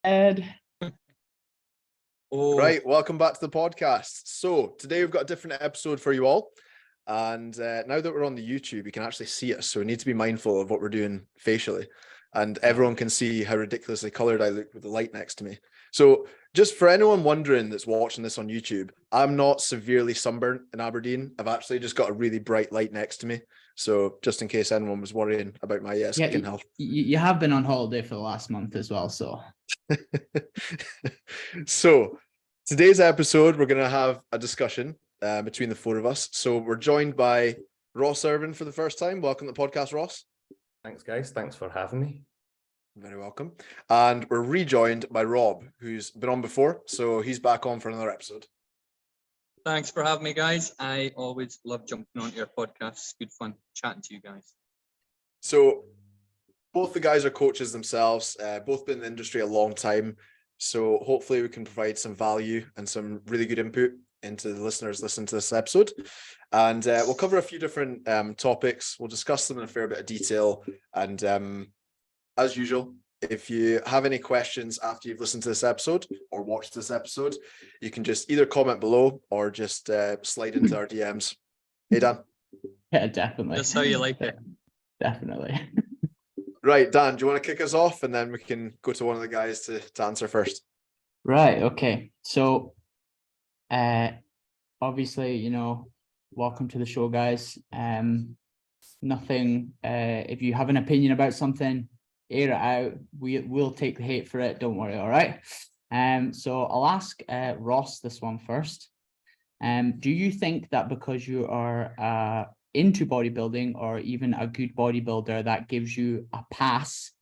Ed. Right, welcome back to the podcast. So today we've got a different episode for you all. And now that we're on the YouTube, you can actually see us. So we need to be mindful of what we're doing facially. And everyone can see how ridiculously colored I look with the light next to me. So just for anyone wondering that's watching this on YouTube, I'm not severely sunburnt in Aberdeen. I've actually just got a really bright light next to me. So just in case anyone was worrying about my skin health. You have been on holiday for the last month as well, so. So today's episode, we're going to have a discussion between the four of us. So we're joined by Ross Irving for the first time. Welcome to the podcast, Ross. Thanks, guys. Thanks for having me. Very welcome. And we're rejoined by Rob, who's been on before. So he's back on for another episode. Thanks for having me, guys. I always love jumping onto your podcast. It's good fun chatting to you guys. So both the guys are coaches themselves, both been in the industry a long time. So hopefully we can provide some value and some really good input into the listeners listening to this episode. And we'll cover a few different topics. We'll discuss them in a fair bit of detail. And as usual, if you have any questions after you've listened to this episode or watched this episode, you can just either comment below or just slide into our DMs. Hey, Dan. Yeah, definitely. That's how you like it. Definitely. Right, Dan, do you want to kick us off and then we can go to one of the guys to answer first? Right, okay. So, obviously, welcome to the show, guys. Nothing, if you have an opinion about something, air it out. We'll take the hate for it. Don't worry, all right? So I'll ask Ross this one first. Do you think that because you are into bodybuilding or even a good bodybuilder, that gives you a pass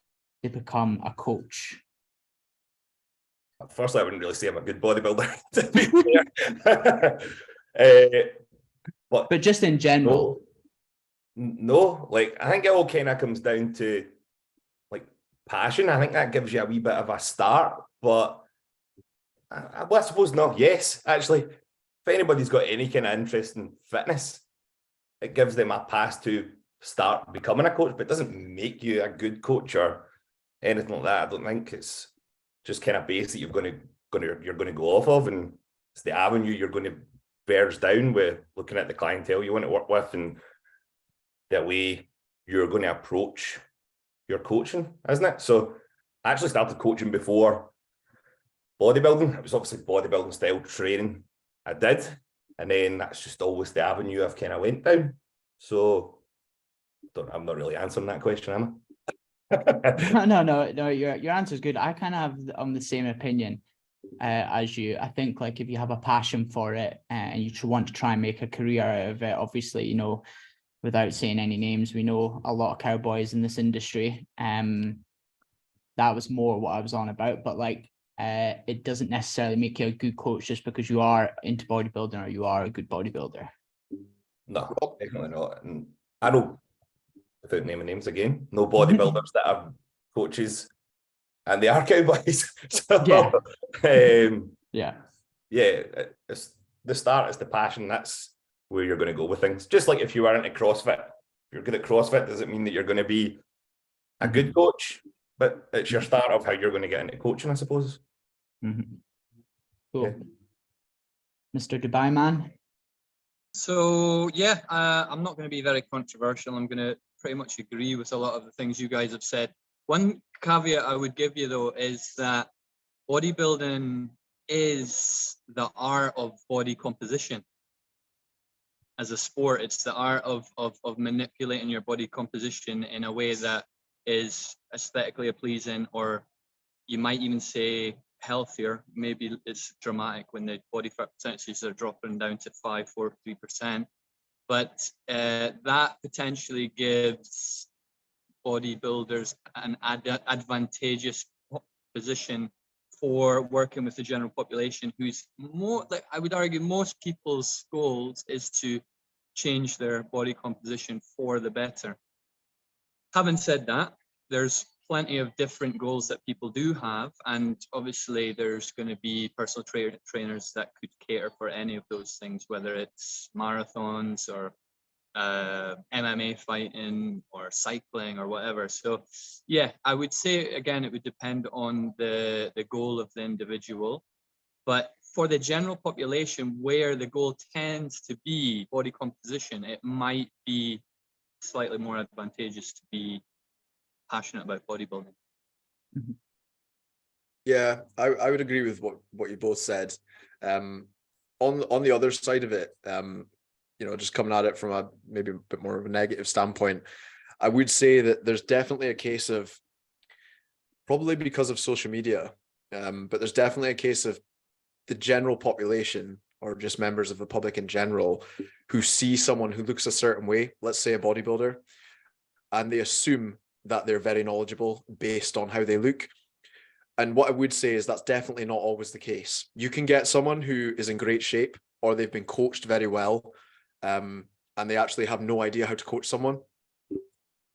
to become a coach? Firstly, I wouldn't really say I'm a good bodybuilder, to be fair. But just in general. No, I think it all kind of comes down to passion. I think that gives you a wee bit of a start, but I suppose no. Yes, actually, if anybody's got any kind of interest in fitness, it gives them a pass to start becoming a coach, but it doesn't make you a good coach or anything like that. I don't think. It's just kind of base that you're going to go off of, and it's the avenue you're going to verge down with looking at the clientele you want to work with and the way you're going to approach your coaching, isn't it? So I actually started coaching before bodybuilding. It was obviously bodybuilding style training I did, and then that's just always the avenue I've kind of went down. So I'm not really answering that question, am I? No, your answer is good. I kind of have the same opinion as you. I think if you have a passion for it and you want to try and make a career out of it, obviously, without saying any names, we know a lot of cowboys in this industry. That was more what I was on about, but it doesn't necessarily make you a good coach just because you are into bodybuilding or you are a good bodybuilder. No, definitely not. And I know, without naming names again, no bodybuilders that are coaches and they are cowboys. So, it's the start is the passion. That's where you're going to go with things. Just like if you are into CrossFit, if you're good at CrossFit, doesn't mean that you're going to be a good coach, but it's your start of how you're going to get into coaching, I suppose. Mm-hmm. Cool. Yeah. Mr. Dubai Man. So, I'm not going to be very controversial. I'm going to pretty much agree with a lot of the things you guys have said. One caveat I would give you, though, is that bodybuilding is the art of body composition. As a sport, it's the art of manipulating your body composition in a way that is aesthetically pleasing, or you might even say healthier. Maybe it's dramatic when the body fat percentages are dropping down to 5, 4, 3%. But that potentially gives bodybuilders an advantageous position for working with the general population, who's more, I would argue, most people's goals is to change their body composition for the better. Having said that, there's plenty of different goals that people do have, and obviously there's going to be personal trainers that could cater for any of those things, whether it's marathons or MMA fighting or cycling or whatever. So yeah, I would say again, it would depend on the goal of the individual. But for the general population, where the goal tends to be body composition, it might be slightly more advantageous to be passionate about bodybuilding. Yeah, I would agree with what you both said. On the other side of it, just coming at it from a maybe a bit more of a negative standpoint, I would say that there's definitely a case of, probably because of social media, but there's definitely a case of the general population, or just members of the public in general, who see someone who looks a certain way, let's say a bodybuilder, and they assume that they're very knowledgeable based on how they look. And what I would say is that's definitely not always the case. You can get someone who is in great shape, or they've been coached very well, and they actually have no idea how to coach someone.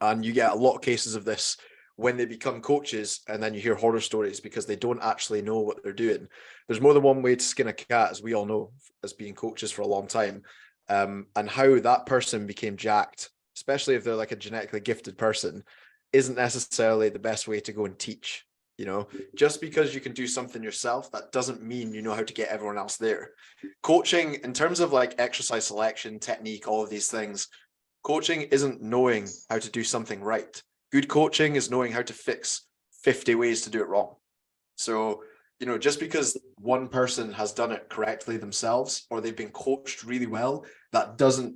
And you get a lot of cases of this when they become coaches, and then you hear horror stories because they don't actually know what they're doing. There's more than one way to skin a cat, as we all know, as being coaches for a long time. And how that person became jacked, especially if they're like a genetically gifted person, isn't necessarily the best way to go and teach. Just because you can do something yourself, that doesn't mean you know how to get everyone else there. Coaching, in terms of like exercise selection, technique, all of these things, coaching isn't knowing how to do something right. Good coaching is knowing how to fix 50 ways to do it wrong. So, just because one person has done it correctly themselves, or they've been coached really well, that doesn't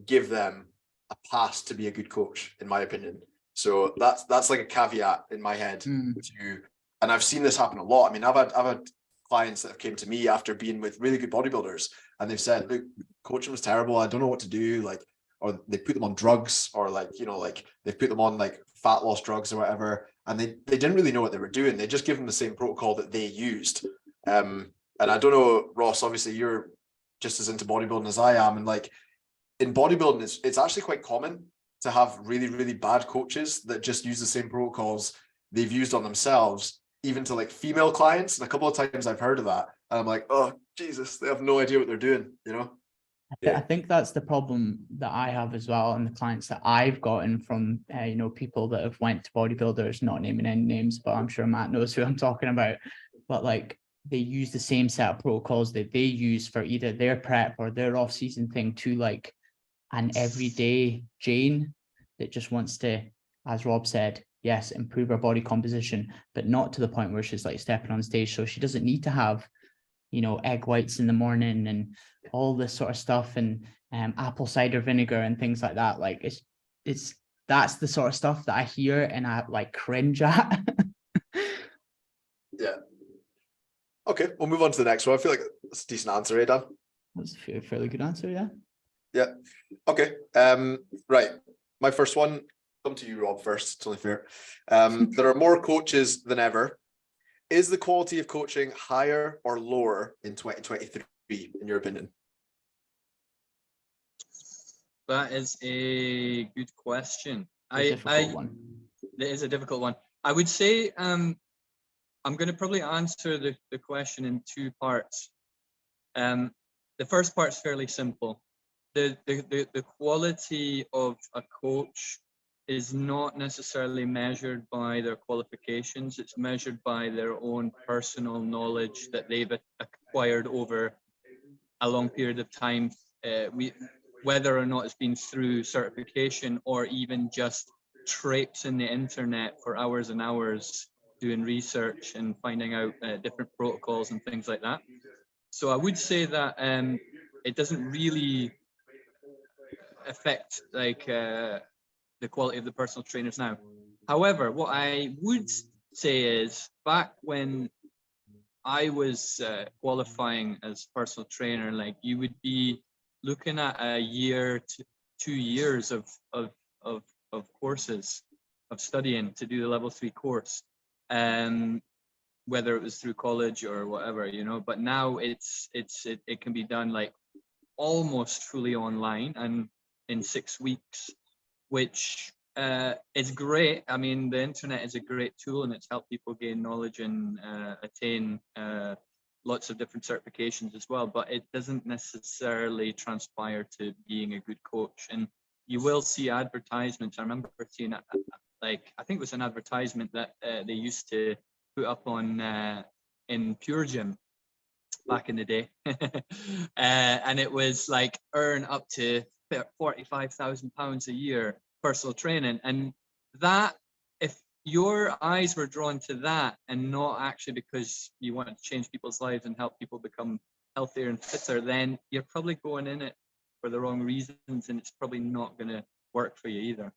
give them a pass to be a good coach, in my opinion. So that's like a caveat in my head to, and I've seen this happen a lot. I mean, I've had clients that have came to me after being with really good bodybuilders, and they've said, look, coaching was terrible. I don't know what to do. Or they put them on drugs, or they've put them on like fat loss drugs or whatever. And they didn't really know what they were doing. They just give them the same protocol that they used. And I don't know, Ross, obviously you're just as into bodybuilding as I am. And like in bodybuilding, it's actually quite common to have really, really bad coaches that just use the same protocols they've used on themselves, even to like female clients. And a couple of times I've heard of that. And I'm like, oh, Jesus, they have no idea what they're doing, I think that's the problem that I have as well, and the clients that I've gotten from, people that have went to bodybuilders, not naming any names, but I'm sure Matt knows who I'm talking about. But like, they use the same set of protocols that they use for either their prep or their off-season thing to like an everyday Jane that just wants to, as Rob said, yes, improve her body composition, but not to the point where she's like stepping on stage. So she doesn't need to have, egg whites in the morning and all this sort of stuff, and apple cider vinegar and things like that. Like that's the sort of stuff that I hear and I like cringe at. Yeah. Okay, we'll move on to the next one. I feel like that's a decent answer, eh, Dan? That's a fairly good answer, yeah. Yeah. Okay. Right. My first one, come to you, Rob, first. It's only fair. There are more coaches than ever. Is the quality of coaching higher or lower in 2023, in your opinion? That is a good question. One. It is a difficult one. I would say I'm going to probably answer the question in two parts. The first part's fairly simple. The quality of a coach is not necessarily measured by their qualifications. It's measured by their own personal knowledge that they've acquired over a long period of time. Whether or not it's been through certification or even just traipsing the internet for hours and hours doing research and finding out different protocols and things like that. So I would say that it doesn't really affect the quality of the personal trainers now. However, what I would say is back when I was qualifying as personal trainer, like you would be looking at a year to 2 years of courses of studying to do the level 3 course, whether it was through college or whatever, but now it can be done like almost fully online and in 6 weeks, which is great. I mean, the internet is a great tool and it's helped people gain knowledge and attain lots of different certifications as well, but it doesn't necessarily transpire to being a good coach. And you will see advertisements. I remember seeing like, I think it was an advertisement that they used to put up on in Pure Gym back in the day. And it was like, earn up to £45,000 a year personal training. And that, if your eyes were drawn to that and not actually because you wanted to change people's lives and help people become healthier and fitter, then you're probably going in it for the wrong reasons, and it's probably not going to work for you either.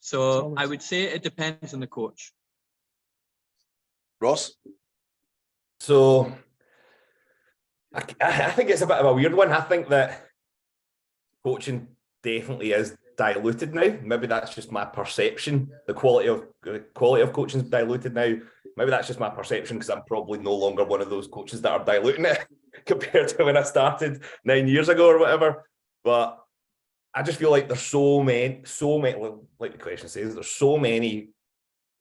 So I would say it depends on the coach. Ross? So I think it's a bit of a weird one. I think that coaching definitely is diluted now. Maybe that's just my perception. The quality of coaching is diluted now. Maybe that's just my perception because I'm probably no longer one of those coaches that are diluting it compared to when I started 9 years ago or whatever. But I just feel like there's so many, like the question says, there's so many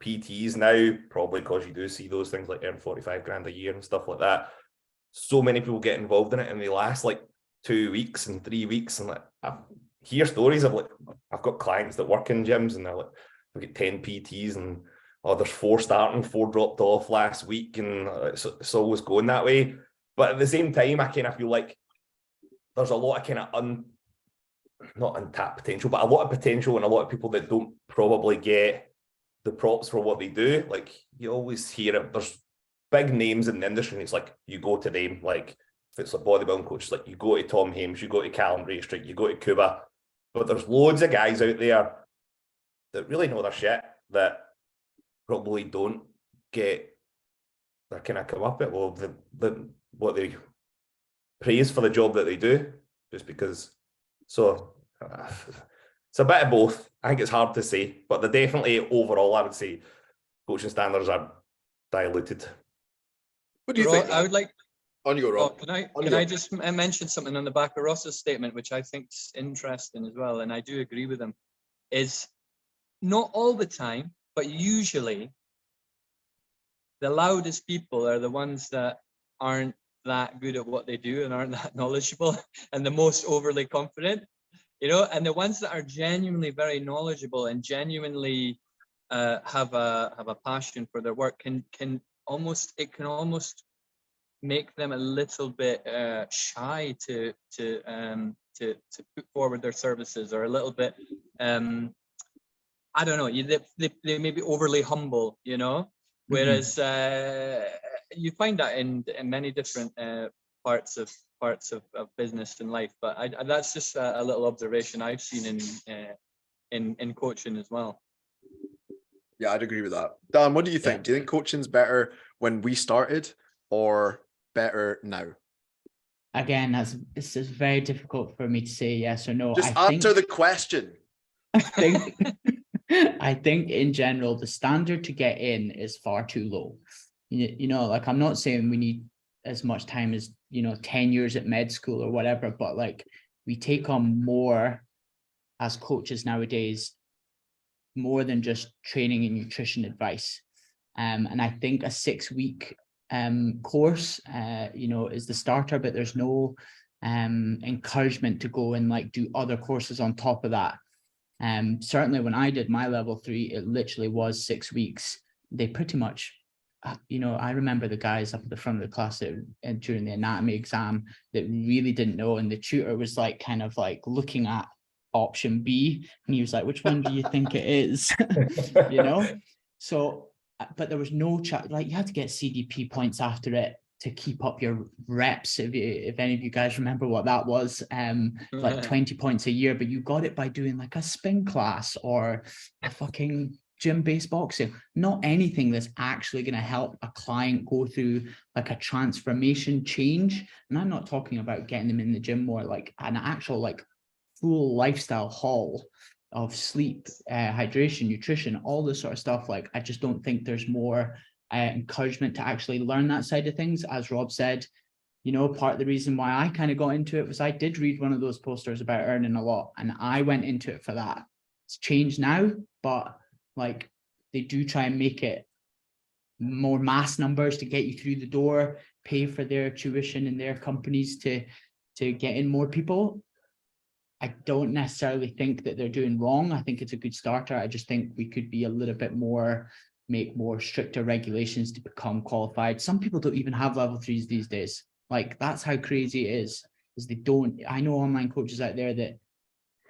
PTs now, probably because you do see those things like earn 45 grand a year and stuff like that. So many people get involved in it and they last like 2 weeks and 3 weeks. And like, I hear stories of like, I've got clients that work in gyms and they're like, we get 10 PTs and there's 4 starting, 4 dropped off last week, and it's always going that way. But at the same time, I kind of feel like there's a lot of kind of not untapped potential, but a lot of potential and a lot of people that don't probably get the props for what they do. Like you always hear it, there's big names in the industry and it's like you go to them, like if it's a bodybuilding coach, like you go to Tom Hames, you go to Callum Raystrick, you go to Cuba, but there's loads of guys out there that really know their shit that probably don't get their kind of come up at well what they praise for the job that they do, just because. So it's a bit of both. I think it's hard to say, but they're definitely overall, I would say, coaching standards are diluted. What do you think? I would like. On you go, Rob. Can I just mention something on the back of Ross's statement, which I think's interesting as well, and I do agree with him, is not all the time, but usually the loudest people are the ones that aren't that good at what they do and aren't that knowledgeable and the most overly confident, you know, and the ones that are genuinely very knowledgeable and genuinely have a passion for their work can almost make them a little bit shy to put forward their services, or a little bit I don't know, they may be overly humble, you know, whereas you find that in many different parts of business and life. But that's just a little observation I've seen in coaching as well. Yeah, I'd agree with that. Dan, what do you think? Yeah. Do you think coaching's better when we started or better now? Again, it's just very difficult for me to say yes or no. Just answer the question. I think in general, the standard to get in is far too low. You know, like I'm not saying we need as much time as, 10 years at med school or whatever, but like we take on more as coaches nowadays, more than just training and nutrition advice. And I think a 6-week course, is the starter, but there's no encouragement to go and like do other courses on top of that. Certainly when I did my level 3, it literally was 6 weeks. They pretty much, I remember the guys up at the front of the class during the anatomy exam that really didn't know. And the tutor was like, kind of like looking at option B. And he was like, which one do you think it is? So, but there was no chat, like you had to get CDP points after it to keep up your reps. If any of you guys remember what that was, like 20 points a year, but you got it by doing like a spin class or a fucking gym-based boxing, not anything that's actually going to help a client go through like a transformation change. And I'm not talking about getting them in the gym more, like an actual like full lifestyle haul of sleep, hydration, nutrition, all this sort of stuff. Like, I just don't think there's more encouragement to actually learn that side of things. As Rob said, part of the reason why I kind of got into it was I did read one of those posters about earning a lot, and I went into it for that. It's changed now, but like they do try and make it more mass numbers to get you through the door, pay for their tuition in their companies to get in more people. I don't necessarily think that they're doing wrong. I think it's a good starter. I just think we could be a little bit more, make more stricter regulations to become qualified. Some people don't even have level 3s these days. Like, that's how crazy it is they don't. I know online coaches out there that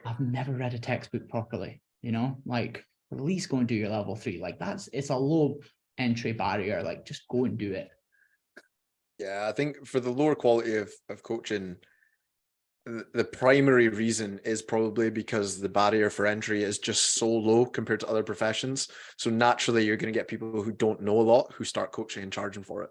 have never read a textbook properly, you know, like at least go and do your level 3. Like it's a low entry barrier. Like just go and do it. Yeah, I think for the lower quality of coaching, the primary reason is probably because the barrier for entry is just so low compared to other professions. So naturally, you're going to get people who don't know a lot who start coaching and charging for it.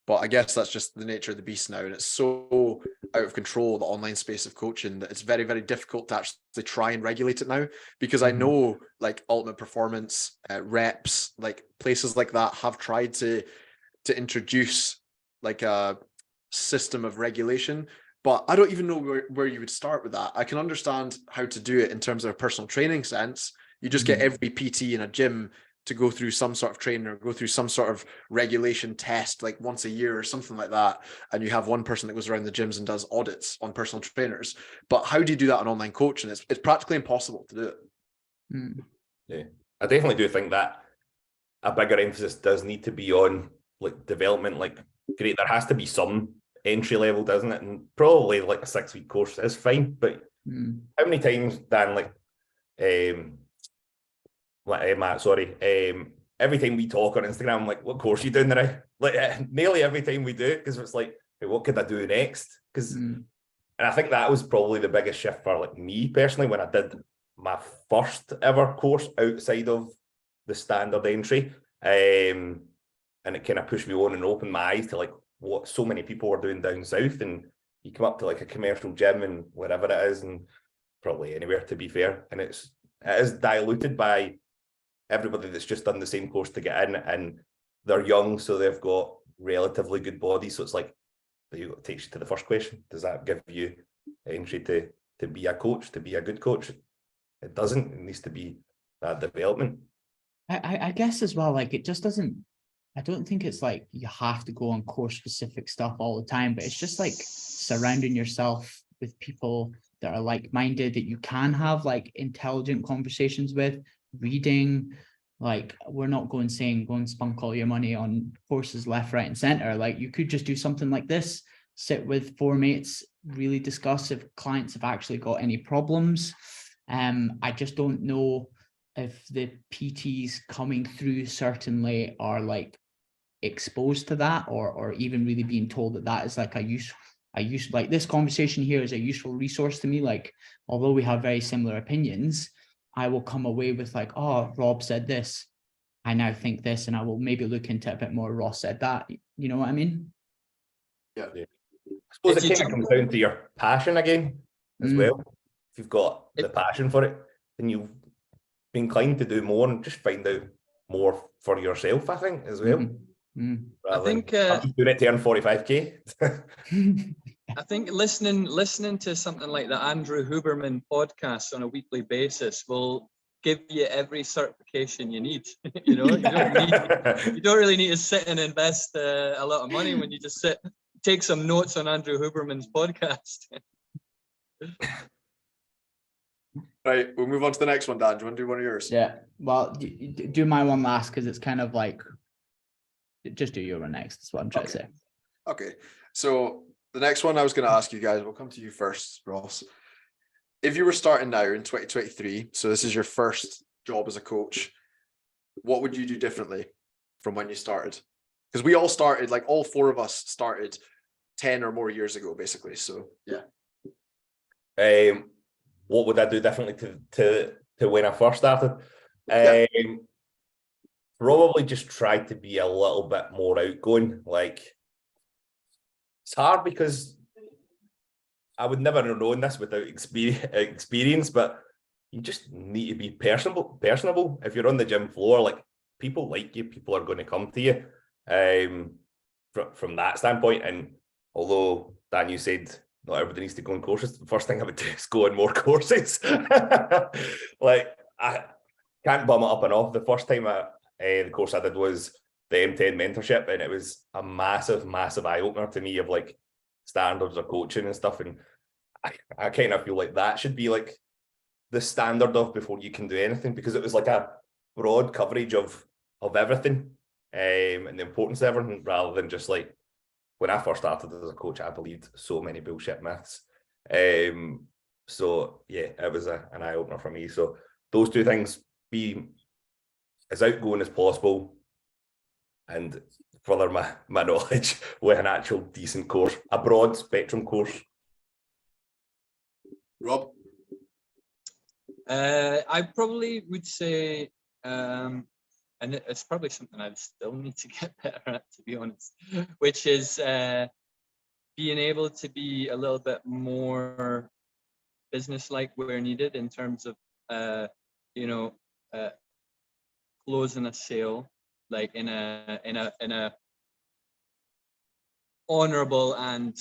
But I guess that's just the nature of the beast now, and it's so out of control, the online space of coaching, that it's very, very difficult to actually try and regulate it now. Because I know, like Ultimate Performance, Reps, like places like that have tried to introduce like a system of regulation, but I don't even know where you would start with that. I can understand how to do it in terms of a personal training sense. You just get every PT in a gym to go through some sort of training or go through some sort of regulation test like once a year or something like that. And you have one person that goes around the gyms and does audits on personal trainers. But how do you do that on online coaching? It's practically impossible to do it. Yeah, I definitely do think that a bigger emphasis does need to be on like development. Like, great, there has to be some entry level, doesn't it? And probably like a 6-week course is fine. But how many times, Dan, Matt, sorry, every time we talk on Instagram, I'm like, what course are you doing now? Like nearly every time we do it, because it's like, hey, what could I do next? Because and I think that was probably the biggest shift for like me personally when I did my first ever course outside of the standard entry. And it kind of pushed me on and opened my eyes to like what so many people were doing down south. And you come up to like a commercial gym and wherever it is, and probably anywhere, to be fair, and it is diluted by everybody that's just done the same course to get in, and they're young, so they've got relatively good bodies. So it's like, it takes you to the first question: does that give you entry to be a coach, to be a good coach? It doesn't. It needs to be that development. I guess as well, like it just doesn't. I don't think it's like you have to go on course specific stuff all the time, but it's just like surrounding yourself with people that are like-minded, that you can have like intelligent conversations with. Reading, like we're not going saying go and spunk all your money on courses left, right, and center. Like you could just do something like this, sit with 4 mates, really discuss if clients have actually got any problems. I just don't know if the PTs coming through certainly are like exposed to that, or even really being told that is like a use like this conversation here is a useful resource to me. Like, although we have very similar opinions, I will come away with like, oh, Rob said this, I now think this, and I will maybe look into it a bit more. Ross said that, you know what I mean? Yeah. I suppose it kind of comes down to your passion again as well. If you've got the passion for it, then you'll be inclined to do more and just find out more for yourself, I think, as well. I think I'm just doing it to earn 45k. I think listening to something like the Andrew Huberman podcast on a weekly basis will give you every certification you need. You know, you don't really need to sit and invest a lot of money when you just take some notes on Andrew Huberman's podcast. Right, we'll move on to the next one, Dan. Do you want to do one of yours? Yeah, well, do my one last, because it's kind of like, just do your one next. That's what I'm trying to say. Okay, so the next one I was going to ask you guys, we'll come to you first, Ross. If you were starting now in 2023, so this is your first job as a coach, what would you do differently from when you started? Because we all started, like all 4 of us started 10 or more years ago, basically. So yeah. What would I do differently to when I first started? Probably just try to be a little bit more outgoing. Like, it's hard because I would never have known this without experience, but you just need to be personable. If you're on the gym floor, like, people like you, people are going to come to you from that standpoint. And although Dan, you said not everybody needs to go on courses, the first thing I would do is go on more courses. Like, I can't bum it up enough. The first time the course I did was the M10 mentorship, and it was a massive eye-opener to me of like standards of coaching and stuff. And I kind of feel like that should be like the standard of before you can do anything, because it was like a broad coverage of everything, and the importance of everything, rather than just like when I first started as a coach, I believed so many bullshit myths. So yeah, it was an eye opener for me. So those two things: be as outgoing as possible, and further my knowledge with an actual decent course, a broad spectrum course. Rob? I probably would say, and it's probably something I still need to get better at, to be honest, which is being able to be a little bit more business-like where needed, in terms of, closing a sale, like in a honorable and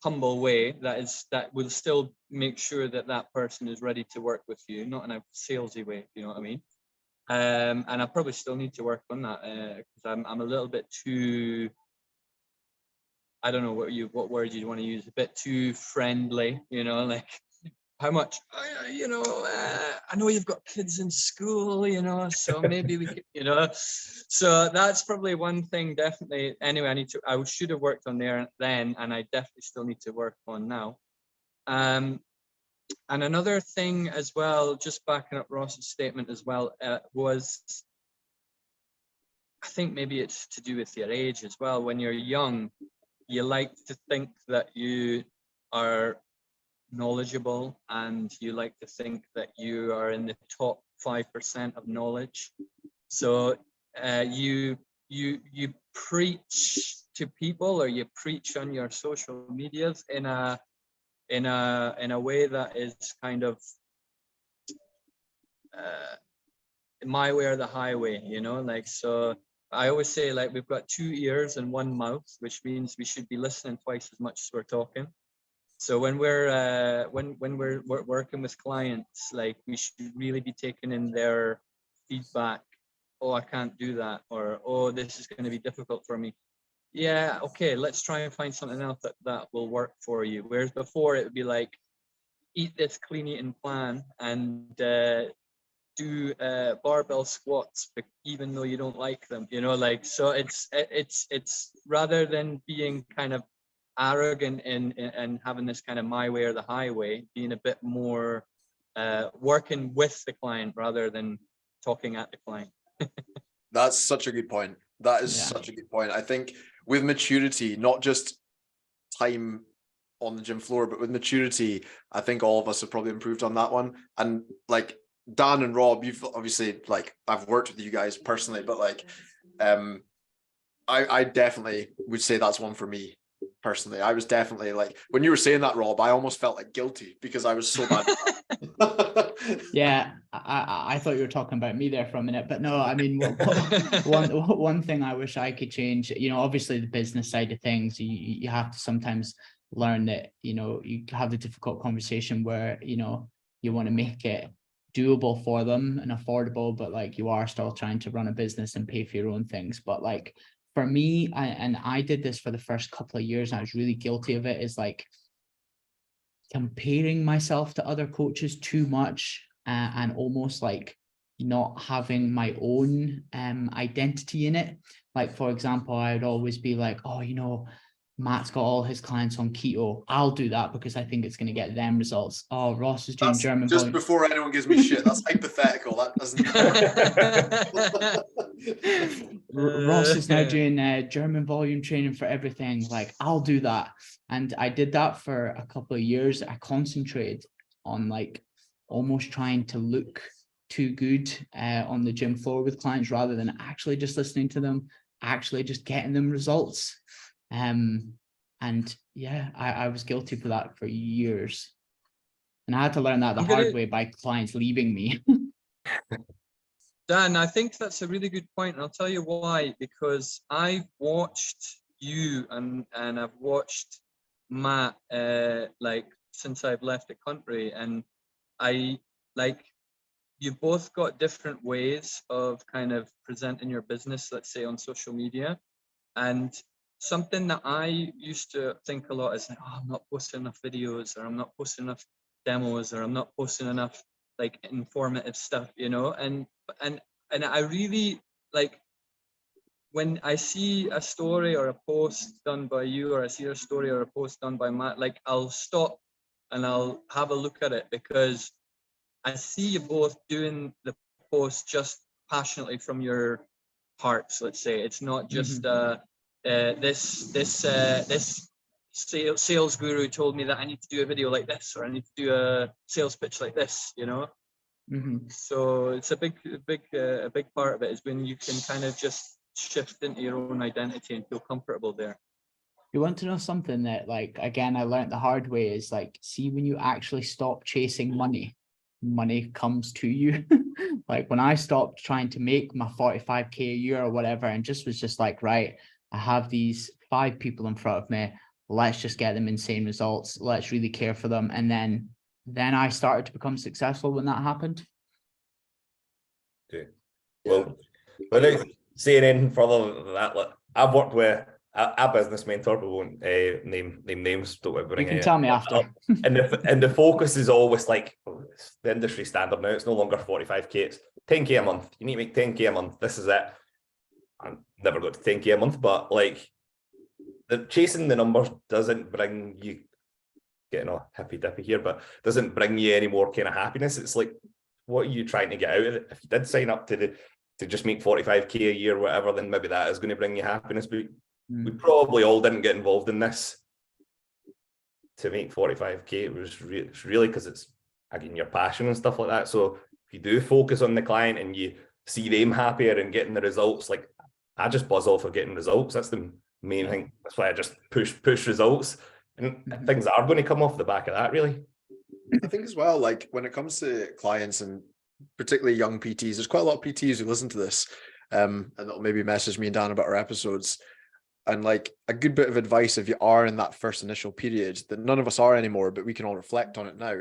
humble way that will still make sure that person is ready to work with you, not in a salesy way, you know what I mean. And I probably still need to work on that, because I'm a little bit too, I don't know what word you want to use, a bit too friendly, like how much, I know you've got kids in school, so maybe we could, so that's probably one thing, definitely. Anyway, I should have worked on there then, and I definitely still need to work on now. And another thing as well, just backing up Ross's statement as well, was, I think maybe it's to do with your age as well. When you're young, you like to think that you are knowledgeable, and you like to think that you are in the top 5% of knowledge. So you preach to people, or you preach on your social medias in a way that is kind of my way or the highway, so I always say, like, we've got 2 ears and 1 mouth, which means we should be listening twice as much as we're talking. So when we're working with clients, like, we should really be taking in their feedback. Oh, I can't do that, or oh, this is going to be difficult for me. Yeah, okay, let's try and find something else that will work for you. Whereas before it would be like, eat this clean eating plan and do barbell squats, even though you don't like them. So it's rather than being kind of arrogant and having this kind of my way or the highway, being a bit more working with the client rather than talking at the client. That's such a good point. That is Yeah. such a good point. I think with maturity, not just time on the gym floor, but with maturity, I think all of us have probably improved on that one. And like Dan and Rob, you've obviously, like, I've worked with you guys personally, but like, I definitely would say that's one for me personally. I was definitely, like, when you were saying that, Rob, I almost felt like guilty because I was so bad at that. Yeah, I thought you were talking about me there for a minute, but no, I mean, one thing I wish I could change, obviously the business side of things, you have to sometimes learn that, you have the difficult conversation where, you want to make it doable for them and affordable, but like, you are still trying to run a business and pay for your own things. But like, for me, I did this for the first couple of years, and I was really guilty of it, is like comparing myself to other coaches too much, and almost like not having my own identity in it. Like, for example, I would always be like, oh, Matt's got all his clients on keto. I'll do that because I think it's going to get them results. Oh, Ross is doing That's German just volume. before anyone gives me shit. That's hypothetical. That doesn't. Ross is now doing German volume training for everything. Like, I'll do that. And I did that for a couple of years. I concentrated on like almost trying to look too good on the gym floor with clients, rather than actually just listening to them, actually just getting them results. And yeah, I was guilty for that for years. And I had to learn that the hard way by clients leaving me. Dan, I think that's a really good point, and I'll tell you why. Because I've watched you and I've watched Matt like since I've left the country, and you've both got different ways of kind of presenting your business, let's say on social media, and something that I used to think a lot is like, oh, I'm not posting enough videos, or I'm not posting enough demos, or I'm not posting enough like informative stuff, you know. And I really like when I see a story or a post done by you, or I see a story or a post done by Matt, like I'll stop and I'll have a look at it, because I see you both doing the post just passionately from your hearts. Let's say it's not just this sales guru told me that I need to do a video like this, or I need to do a sales pitch like this, you know. So it's a big part of it is when you can kind of just shift into your own identity and feel comfortable there. You want to know something that, like, again, I learned the hard way is like, see, when you actually stop chasing money, money comes to you. Like when I stopped trying to make my 45K a year or whatever, and just was just like, right, I have these 5 people in front of me. Let's just get them insane results. Let's really care for them. And then I started to become successful when that happened. Okay. Well, without saying anything further than that, like, I've worked with a business mentor, but won't name names. Don't worry, You can tell me after. And the focus is always like, oh, it's the industry standard now. It's no longer 45K. It's 10K a month. You need to make 10K a month. This is it. I never got to 10K a month, but like chasing the numbers doesn't bring you, getting all hippy dippy here, but doesn't bring you any more kind of happiness. It's like, what are you trying to get out of it? If you did sign up to just make 45K a year, whatever, then maybe that is going to bring you happiness. But we probably all didn't get involved in this to make 45K. It was really because it's, again, your passion and stuff like that. So if you do focus on the client and you see them happier and getting the results, like I just buzz off of getting results. That's the main thing. That's why I just push results, and things are going to come off the back of that, really. I think as well, like when it comes to clients and particularly young PTs, there's quite a lot of PTs who listen to this and they'll maybe message me and Dan about our episodes. And like a good bit of advice, if you are in that first initial period that none of us are anymore, but we can all reflect on it now.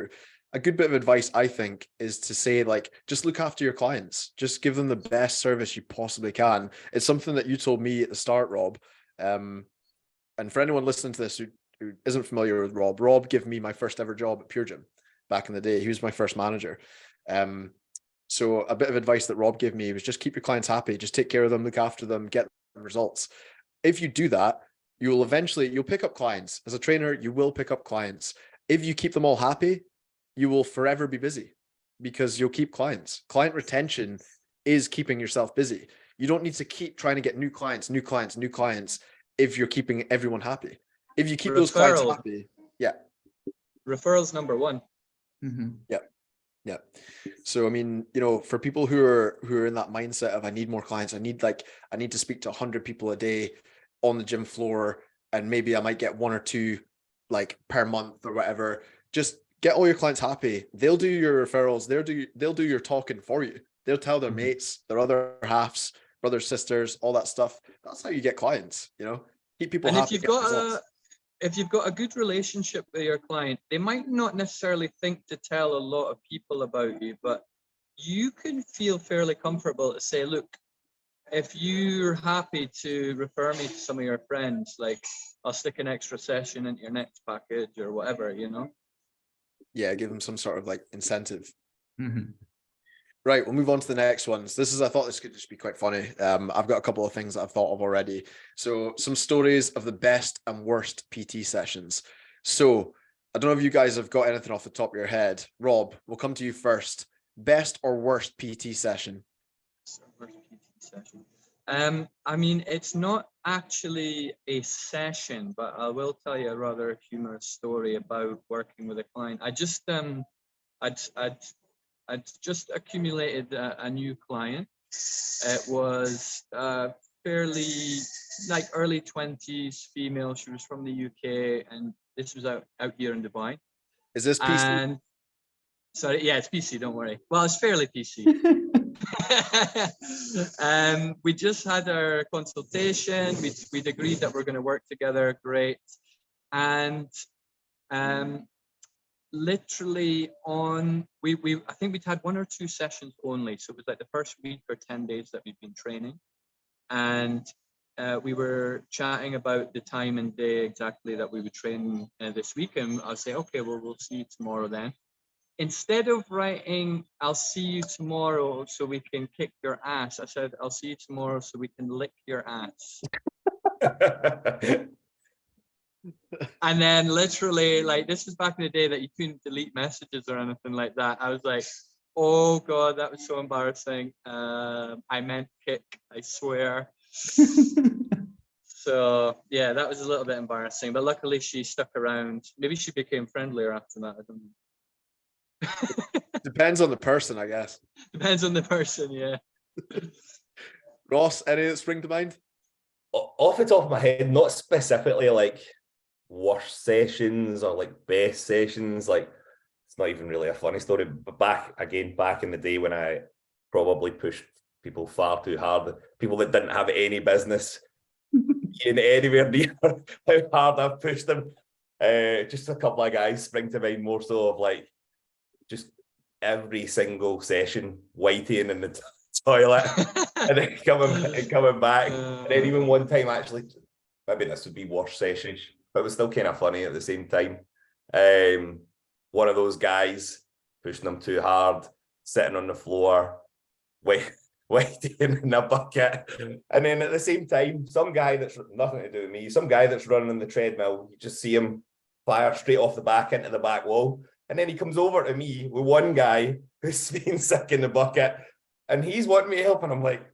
A good bit of advice, I think, is to say, like, just look after your clients. Just give them the best service you possibly can. It's something that you told me at the start, Rob. And for anyone listening to this who isn't familiar with Rob gave me my first ever job at Pure Gym back in the day. He was my first manager. So a bit of advice that Rob gave me was just keep your clients happy. Just take care of them, look after them, get them results. If you do that, you'll pick up clients. As a trainer, you will pick up clients. If you keep them all happy, you will forever be busy because you'll keep clients. Client retention is keeping yourself busy. You don't need to keep trying to get new clients if you're keeping everyone happy. If you keep those clients happy, referrals number one. Yeah. So I mean, you know, for people who are in that mindset of I need more clients, I need to speak to 100 people a day on the gym floor, and maybe I might get 1 or 2 like per month or whatever. Just get all your clients happy. They'll do your referrals. They'll do your talking for you. They'll tell their mates, their other halves, brothers, sisters, all that stuff. That's how you get clients, you know. Keep people happy. If you've got a good relationship with your client, they might not necessarily think to tell a lot of people about you, but you can feel fairly comfortable to say, look, if you're happy to refer me to some of your friends, like I'll stick an extra session into your next package or whatever, you know? Yeah, give them some sort of like incentive. Right, we'll move on to the next ones. I thought this could just be quite funny. I've got a couple of things that I've thought of already. So some stories of the best and worst PT sessions. So I don't know if you guys have got anything off the top of your head. Rob, we'll come to you first. Best or worst PT session? Worst PT session. I mean, it's not actually a session, but I will tell you a rather humorous story about working with a client. I'd just accumulated a new client. It was fairly like early 20s female. She was from the UK, and this was out here in Dubai. Is this PC? And sorry, yeah, it's PC. Don't worry. Well, it's fairly PC. We just had our consultation. We'd agreed that we're going to work together. Great. And literally I think we'd had 1 or 2 sessions only, so it was like the first week or 10 days that we'd been training, and we were chatting about the time and day exactly that we would train this week, and I'll say, okay, well, we'll see you tomorrow then. Instead of writing, I'll see you tomorrow so we can kick your ass, I said, I'll see you tomorrow so we can lick your ass. And then literally, like, this was back in the day that you couldn't delete messages or anything like that. I was like, oh God, that was so embarrassing. I meant kick, I swear. So yeah, that was a little bit embarrassing, but luckily she stuck around. Maybe she became friendlier after that. I don't know. Depends on the person, I guess. Depends on the person, yeah. Ross, any that spring to mind? Off the top of my head, not specifically like worst sessions or like best sessions. Like, it's not even really a funny story. But back in the day when I probably pushed people far too hard, people that didn't have any business being anywhere near how hard I've pushed them. Just a couple of guys spring to mind, more so of like just every single session waiting in the toilet and then coming back. And then even one time, actually, maybe this would be worst session, but it was still kind of funny at the same time. One of those guys pushing them too hard, sitting on the floor, waiting in a bucket. And then at the same time, some guy that's nothing to do with me, some guy that's running on the treadmill, you just see him fire straight off the back into the back wall. And then he comes over to me with one guy who's been sick in the bucket, and he's wanting me to help, and I'm like,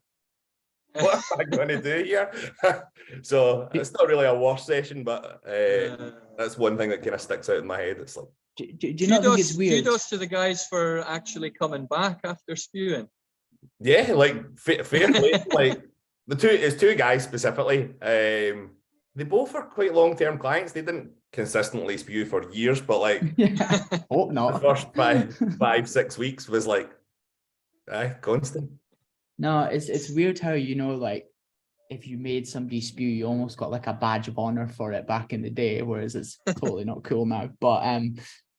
what am I going to do here? So it's not really a worst session, but that's one thing that kind of sticks out in my head. It's like, do you not think it's weird? Kudos to the guys for actually coming back after spewing. yeah, like fair play. Like it's two guys specifically. They both are quite long-term clients. They didn't consistently spew for years, but like Hope not. the first 5-6 weeks was like constant. No, it's weird how, you know, like if you made somebody spew, you almost got like a badge of honor for it back in the day, whereas it's totally not cool now. But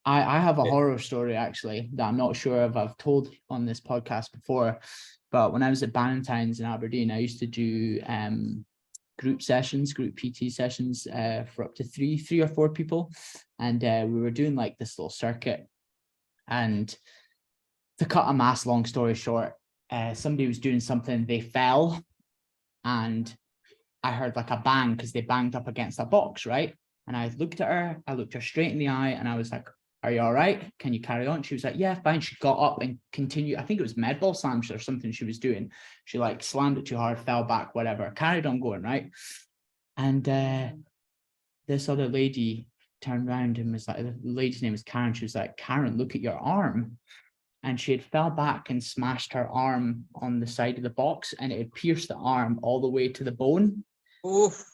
I have a horror story actually that I'm not sure if I've told on this podcast before. But when I was at Bannatynes in Aberdeen, I used to do group PT sessions for up to three or four people, and we were doing like this little circuit. And to cut a long story short, somebody was doing something, they fell, and I heard like a bang because they banged up against a box, right? And I looked at her straight in the eye, and I was like, are you all right? Can you carry on? She was like, yeah, fine. She got up and continued. I think it was med ball slams or something she was doing. She like slammed it too hard, fell back, whatever, carried on going, right? And this other lady turned around and was like, the lady's name is Karen. She was like, Karen, look at your arm. And she had fell back and smashed her arm on the side of the box, and it had pierced the arm all the way to the bone. Oof.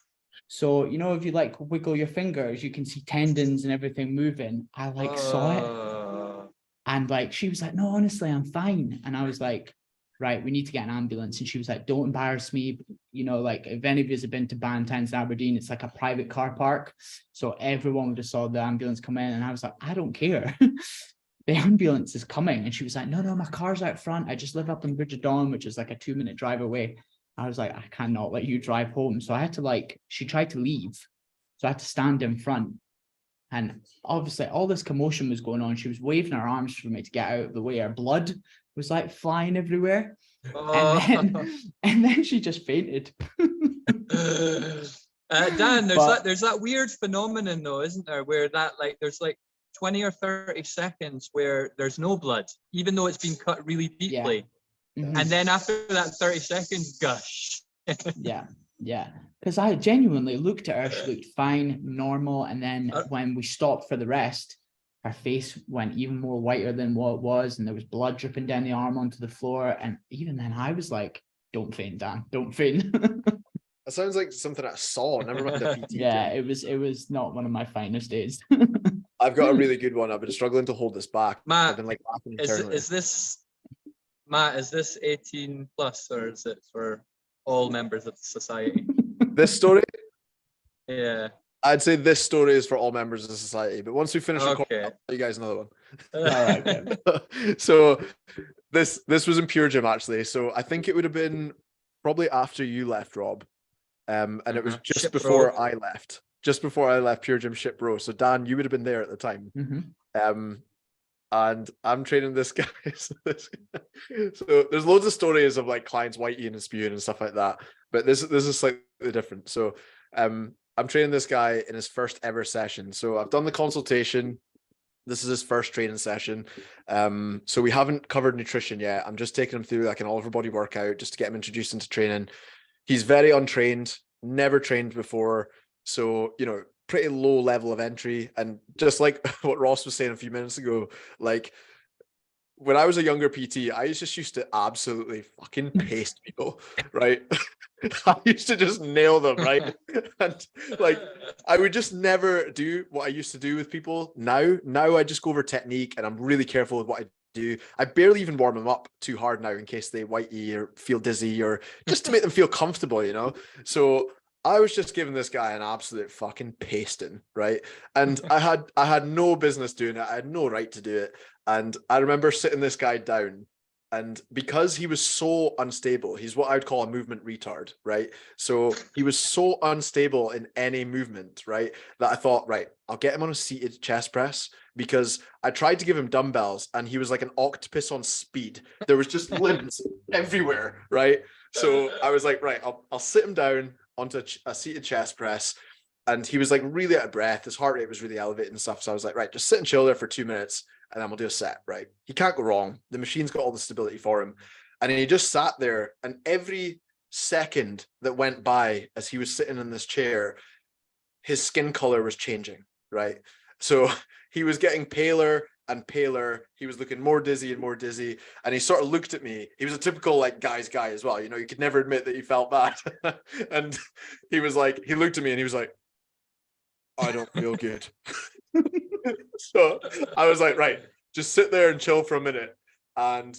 So, you know, if you like wiggle your fingers, you can see tendons and everything moving. I like saw it. And like, she was like, no, honestly, I'm fine. And I was like, right, we need to get an ambulance. And she was like, don't embarrass me. You know, like if any of you have been to Bannatynes in Aberdeen, it's like a private car park. So everyone would have saw the ambulance come in. And I was like, I don't care. The ambulance is coming. And she was like, no, my car's out front. I just live up in Bridge of Dawn, which is like a 2-minute drive away. I was like, I cannot let you drive home. So I had to she tried to leave. So I had to stand in front. And obviously all this commotion was going on. She was waving her arms for me to get out of the way. Her blood was like flying everywhere. And then she just fainted. Dan, there's that weird phenomenon though, isn't there? Where that like, there's like 20 or 30 seconds where there's no blood, even though it's been cut really deeply. Yeah. Mm-hmm. And then after that 30 seconds, gush. Yeah. Because I genuinely looked at her, she looked fine, normal. And then when we stopped for the rest, her face went even more whiter than what it was. And there was blood dripping down the arm onto the floor. And even then I was like, don't faint, Dan, don't faint. That sounds like something I saw, never mind a PT. Yeah, it was not one of my finest days. I've got a really good one. I've been struggling to hold this back. Matt, I've been like laughing internally. Is this 18 plus, or is it for all members of the society? This story? Yeah. I'd say this story is for all members of the society, but once we finish recording, Okay. I'll tell you guys another one. All right, okay. So this was in Pure Gym actually. So I think it would have been probably after you left, Rob. And it was just Ship before Bro. I left. Just before I left Pure Gym Ship Bro. So Dan, you would have been there at the time. And I'm training this guy. So there's loads of stories of like clients whiteying and spewing and stuff like that. But this is slightly different. So I'm training this guy in his first ever session. So I've done the consultation. This is his first training session. So we haven't covered nutrition yet. I'm just taking him through like an all over body workout just to get him introduced into training. He's very untrained, never trained before. So, you know, pretty low level of entry. And just like what Ross was saying a few minutes ago, like when I was a younger PT, I just used to absolutely fucking paste people, right? I used to just nail them, right? And like I would just never do what I used to do with people. Now I just go over technique and I'm really careful with what I do. I barely even warm them up too hard now in case they whitey or feel dizzy or just to make them feel comfortable, you know? So I was just giving this guy an absolute fucking pasting, right? And I had no business doing it. I had no right to do it. And I remember sitting this guy down, and because he was so unstable, he's what I would call a movement retard, right? So he was so unstable in any movement, right? That I thought, right, I'll get him on a seated chest press, because I tried to give him dumbbells and he was like an octopus on speed. There was just limbs everywhere, right? So I was like, right, I'll sit him down onto a seated chest press. And he was like really out of breath. His heart rate was really elevated and stuff. So I was like, right, just sit and chill there for 2 minutes and then we'll do a set, right? He can't go wrong. The machine's got all the stability for him. And he just sat there, and every second that went by as he was sitting in this chair, his skin color was changing, right? So he was getting paler and paler. He was looking more dizzy and more dizzy. And he sort of looked at me. He was a typical like guy's guy as well. You know, you could never admit that he felt bad. And he was like, he looked at me and he was like, I don't feel good. So I was like, right, just sit there and chill for a minute. And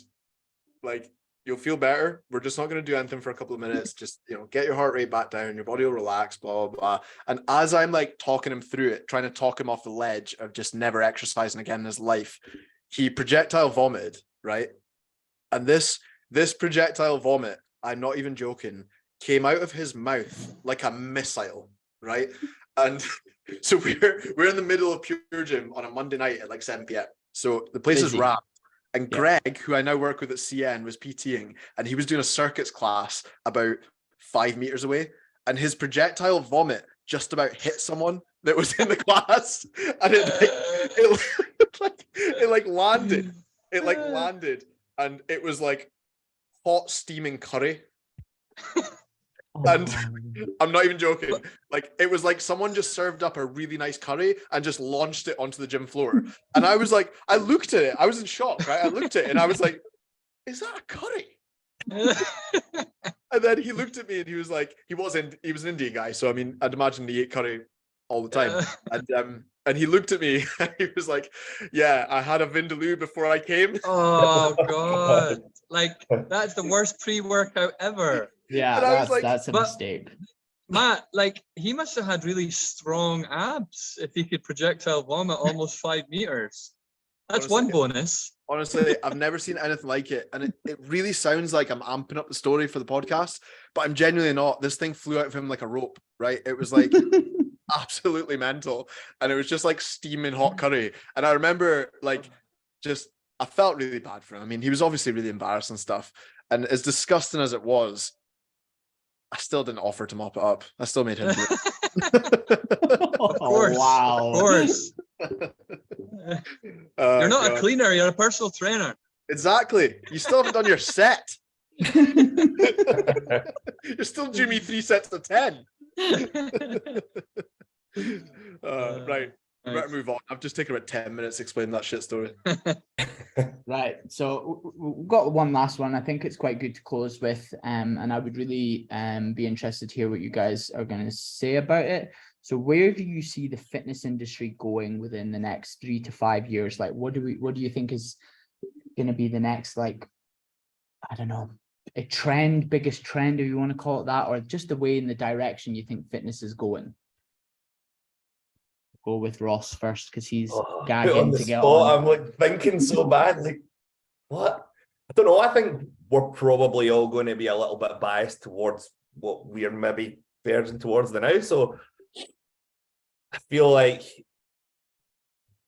like, you'll feel better. We're just not going to do anything for a couple of minutes. Just, you know, get your heart rate back down. Your body will relax, blah, blah, blah. And as I'm like talking him through it, trying to talk him off the ledge of just never exercising again in his life, he projectile vomited, right? And this projectile vomit, I'm not even joking, came out of his mouth like a missile, right? And so we're in the middle of Pure Gym on a Monday night at like 7 p.m. So the place is rammed. And Greg, who I now work with at CN, was PTing, and he was doing a circuits class about 5 meters away, and his projectile vomit just about hit someone that was in the class, and it landed, and it was like hot steaming curry. And I'm not even joking. Like, it was like someone just served up a really nice curry and just launched it onto the gym floor. And I was like, I looked at it. I was in shock, right? I looked at it and I was like, is that a curry? And then he looked at me and he was like, he was an Indian guy. So, I mean, I'd imagine he ate curry all the time. And he looked at me and he was like, yeah, I had a Vindaloo before I came. Oh, God. Like, that's the worst pre-workout ever. Yeah, that's a mistake. Matt, like, he must have had really strong abs if he could projectile vomit almost 5 meters. That's honestly, one bonus. Honestly, I've never seen anything like it. And it really sounds like I'm amping up the story for the podcast, but I'm genuinely not. This thing flew out of him like a rope, right? It was like absolutely mental. And it was just like steaming hot curry. And I remember like I felt really bad for him. I mean, he was obviously really embarrassed and stuff. And as disgusting as it was, I still didn't offer to mop it up. I still made him do it. Of course. Wow. Of course. You're not a cleaner, you're a personal trainer. Exactly. You still haven't done your set. You're still doing me 3 sets of 10. Right. We better move on. I've just taken about 10 minutes explaining that shit story. Right. So we've got one last one. I think it's quite good to close with. And I would really be interested to hear what you guys are going to say about it. So where do you see the fitness industry going within the next 3 to 5 years? Like, what do you think is going to be the next, like, I don't know, a trend, biggest trend, if you want to call it that, or just the way in the direction you think fitness is going? Go with Ross first because he's gagging to get on. I'm like thinking so bad. Like, what? I don't know. I think we're probably all going to be a little bit biased towards what we're maybe verging towards the now. So I feel like,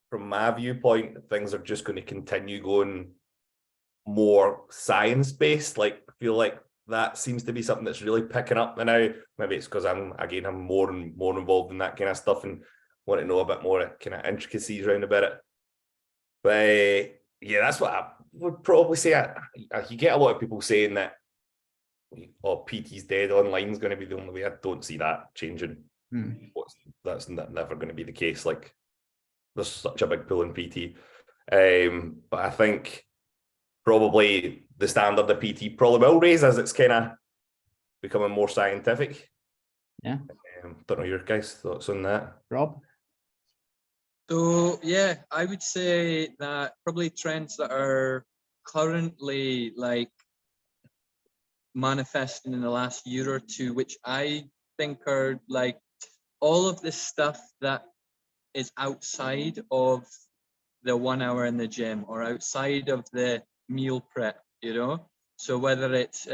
from my viewpoint, things are just going to continue going more science-based. Like, I feel like that seems to be something that's really picking up now. Maybe it's because I'm more and more involved in that kind of stuff and want to know a bit more kind of intricacies around about it. But yeah, that's what I would probably say. You get a lot of people saying that, oh, PT's dead, online is going to be the only way. I don't see that changing. That's never going to be the case. Like, there's such a big pull in PT. But I think probably the standard of PT probably will raise as it's kind of becoming more scientific. Yeah. Don't know your guys' thoughts on that. Rob? So yeah, I would say that probably trends that are currently like manifesting in the last year or two, which I think are like all of this stuff that is outside of the 1 hour in the gym or outside of the meal prep, you know? So whether it's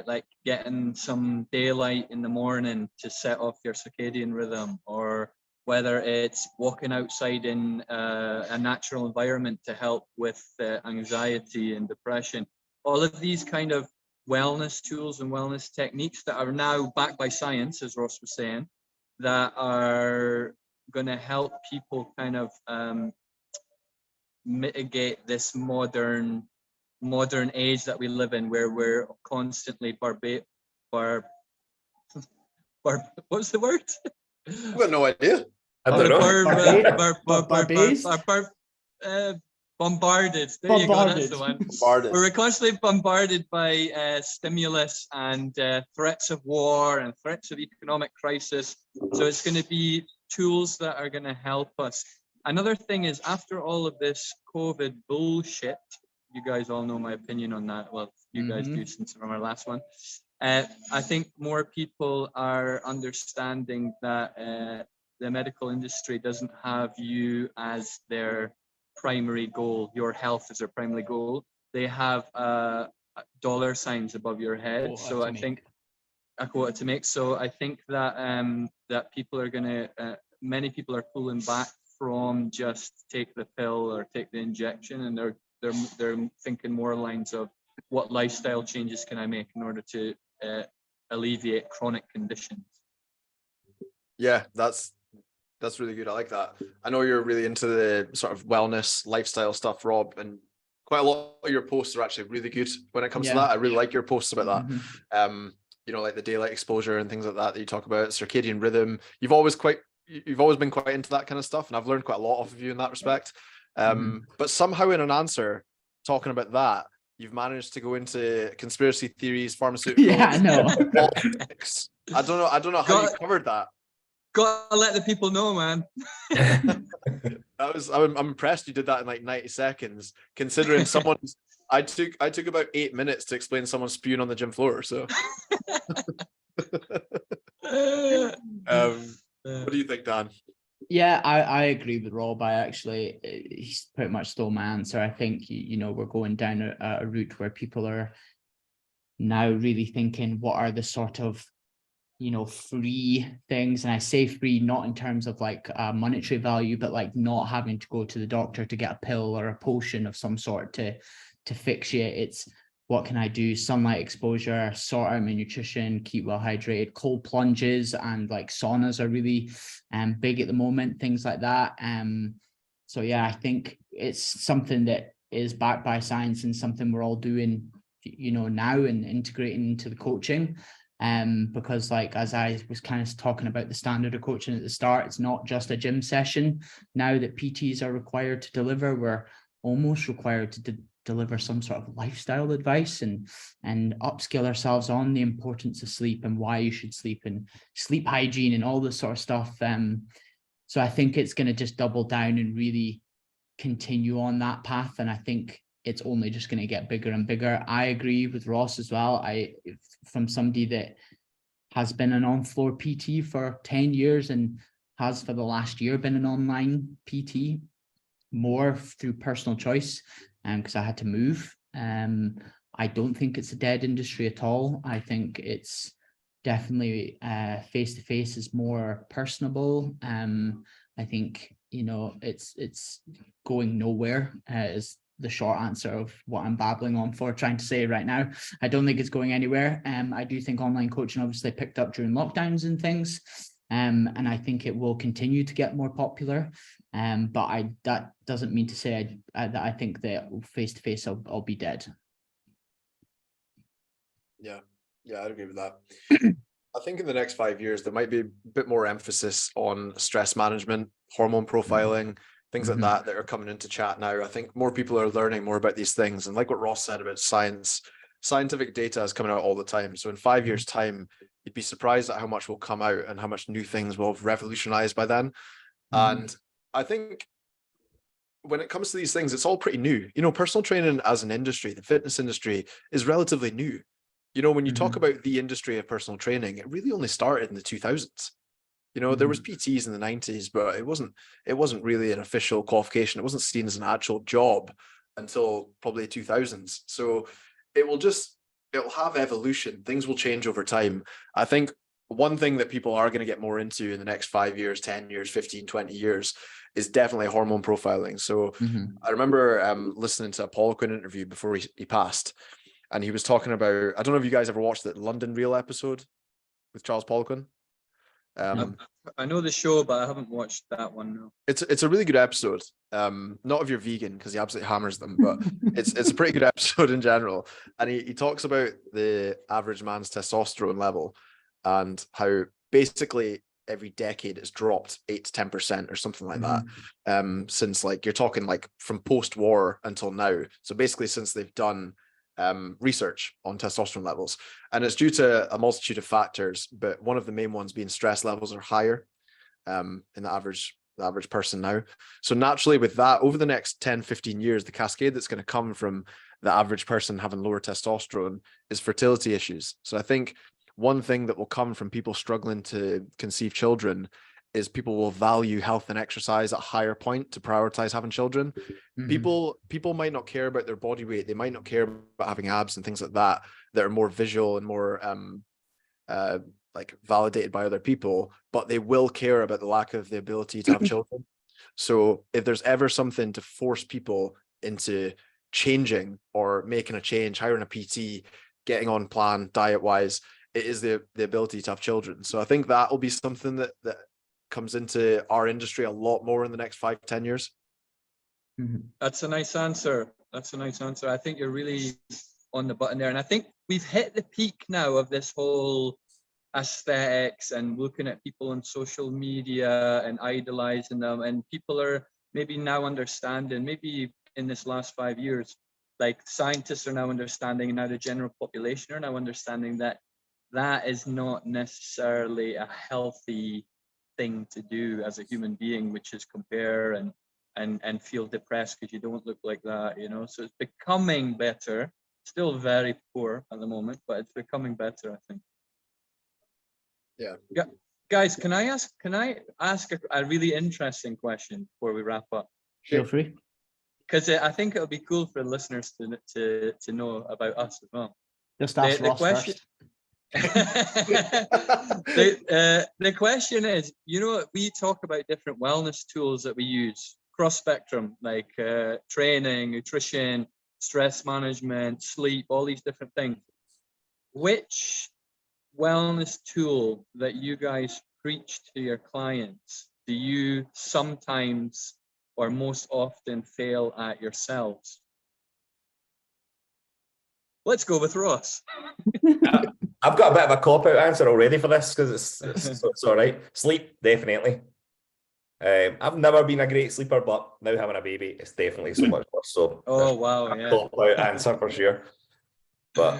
like getting some daylight in the morning to set off your circadian rhythm, or whether it's walking outside in a natural environment to help with anxiety and depression, all of these kind of wellness tools and wellness techniques that are now backed by science, as Ross was saying, that are going to help people kind of mitigate this modern age that we live in, where we're constantly what's the word? I've got no idea. I don't know. Bombarded. There you go. That's the one. Bombarded. We're constantly bombarded by stimulus and threats of war and threats of economic crisis. So it's going to be tools that are going to help us. Another thing is, after all of this COVID bullshit, you guys all know my opinion on that. Well, you guys do, since from our last one. I think more people are understanding that the medical industry doesn't have you as their primary goal. Your health is their primary goal. They have dollar signs above your head. So I think a quota to make. So I think that that people are going to, many people are pulling back from just take the pill or take the injection, and they're thinking more lines of what lifestyle changes can I make in order to alleviate chronic conditions. Yeah, that's really good. I like that. I know you're really into the sort of wellness lifestyle stuff, Rob, and quite a lot of your posts are actually really good when it comes to that. I really like your posts about that. You know, like the daylight exposure and things like that you talk about, circadian rhythm. You've always been quite into that kind of stuff, and I've learned quite a lot off of you in that respect. But somehow in an answer talking about that, you've managed to go into conspiracy theories, pharmaceuticals. Yeah, I know. Politics. I don't know how you covered that. Gotta let the people know, man. I'm impressed you did that in like 90 seconds, considering I took about 8 minutes to explain someone spewing on the gym floor. So what do you think, Dan? Yeah, I agree with Rob. He's pretty much stole my answer. I think, you know, we're going down a route where people are now really thinking, what are the sort of, you know, free things? And I say free not in terms of like monetary value, but like not having to go to the doctor to get a pill or a potion of some sort to fix you. It's, what can I do? Sunlight exposure, sort out my nutrition, keep well hydrated. Cold plunges and like saunas are really big at the moment, things like that. So yeah, I think it's something that is backed by science and something we're all doing, you know, now and integrating into the coaching. Because like, as I was kind of talking about the standard of coaching at the start, it's not just a gym session. Now that PTs are required to deliver, we're almost required to deliver some sort of lifestyle advice and upskill ourselves on the importance of sleep and why you should sleep and sleep hygiene and all this sort of stuff. So I think it's going to just double down and really continue on that path. And I think it's only just going to get bigger and bigger. I agree with Ross as well. From somebody that has been an on-floor PT for 10 years and has for the last year been an online PT, more through personal choice, because I had to move. I don't think it's a dead industry at all. I think it's definitely face to face is more personable. I think, you know, it's going nowhere is the short answer of what I'm babbling on for, trying to say right now. I don't think it's going anywhere. I do think online coaching obviously picked up during lockdowns and things. And I think it will continue to get more popular. But that doesn't mean to say that I think that face to face I'll be dead. Yeah, I'd agree with that. I think in the next 5 years, there might be a bit more emphasis on stress management, hormone profiling, things like that are coming into chat now. I think more people are learning more about these things. And like what Ross said about science, scientific data is coming out all the time. So in 5 years' time, you'd be surprised at how much will come out and how much new things will have revolutionized by then. And I think when it comes to these things, it's all pretty new. You know, personal training as an industry, the fitness industry, is relatively new. You know, when you talk about the industry of personal training, it really only started in the 2000s. You know, there was PTs in the 90s, but it wasn't really an official qualification. It wasn't seen as an actual job until probably 2000s. So it'll have evolution. Things will change over time. I think one thing that people are going to get more into in the next 5 years, 10 years, 15, 20 years is definitely hormone profiling. So I remember listening to a Paul Quinn interview before he passed. And he was talking about, I don't know if you guys ever watched the London Real episode with Charles Poliquin. I know the show, but I haven't watched that one. No. It's a really good episode. Not if you're vegan, because he absolutely hammers them, but it's a pretty good episode in general. And he talks about the average man's testosterone level and how basically every decade it's dropped 8 to 10% or something like that. Since, like, you're talking like from post-war until now. So basically since they've done research on testosterone levels, and it's due to a multitude of factors, but one of the main ones being stress levels are higher in the average person now. So naturally with that, over the next 10-15 years, the cascade that's going to come from the average person having lower testosterone is fertility issues. So I think one thing that will come from people struggling to conceive children is people will value health and exercise at a higher point to prioritize having children. People might not care about their body weight. They might not care about having abs and things like that are more visual and more like validated by other people, but they will care about the lack of the ability to have children. So if there's ever something to force people into changing or making a change, hiring a PT, getting on plan diet wise, it is the ability to have children. So I think that will be something that comes into our industry a lot more in the next 5-10 years. That's a nice answer. I think you're really on the button there. And I think we've hit the peak now of this whole aesthetics and looking at people on social media and idolizing them. And people are maybe now understanding, maybe in this last 5 years, like scientists are now understanding, and now the general population are now understanding that is not necessarily a healthy thing to do as a human being, which is compare and feel depressed because you don't look like that, you know. So it's becoming better. Still very poor at the moment, but it's becoming better, I think. Yeah. Guys, can I ask a really interesting question before we wrap up? Feel free. Because I think it'll be cool for listeners to know about us as well. Just ask Ross first. The question is, you know, we talk about different wellness tools that we use, cross spectrum, like training, nutrition, stress management, sleep, all these different things. Which wellness tool that you guys preach to your clients do you sometimes or most often fail at yourselves? Let's go with Ross. I've got a bit of a cop-out answer already for this because it's all right. Sleep, definitely. I've never been a great sleeper, but now having a baby, it's definitely so much worse. So, wow, yeah. Cop-out answer for sure. But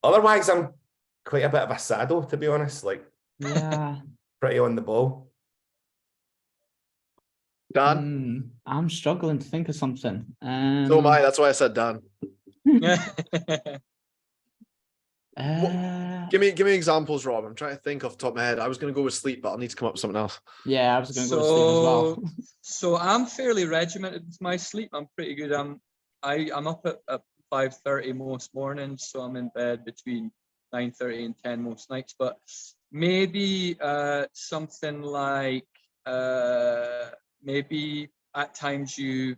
otherwise, I'm quite a bit of a sado, to be honest. Like, yeah, pretty on the ball. Dan? I'm struggling to think of something. So am I. That's why I said Dan. Give me examples, Rob. I'm trying to think off the top of my head. I was going to go with sleep, but I'll need to come up with something else. Yeah, I was going to go with sleep as well. So I'm fairly regimented with my sleep. I'm pretty good. I'm up at 5:30 most mornings, so I'm in bed between 9:30 and 10 most nights, but maybe something like maybe at times your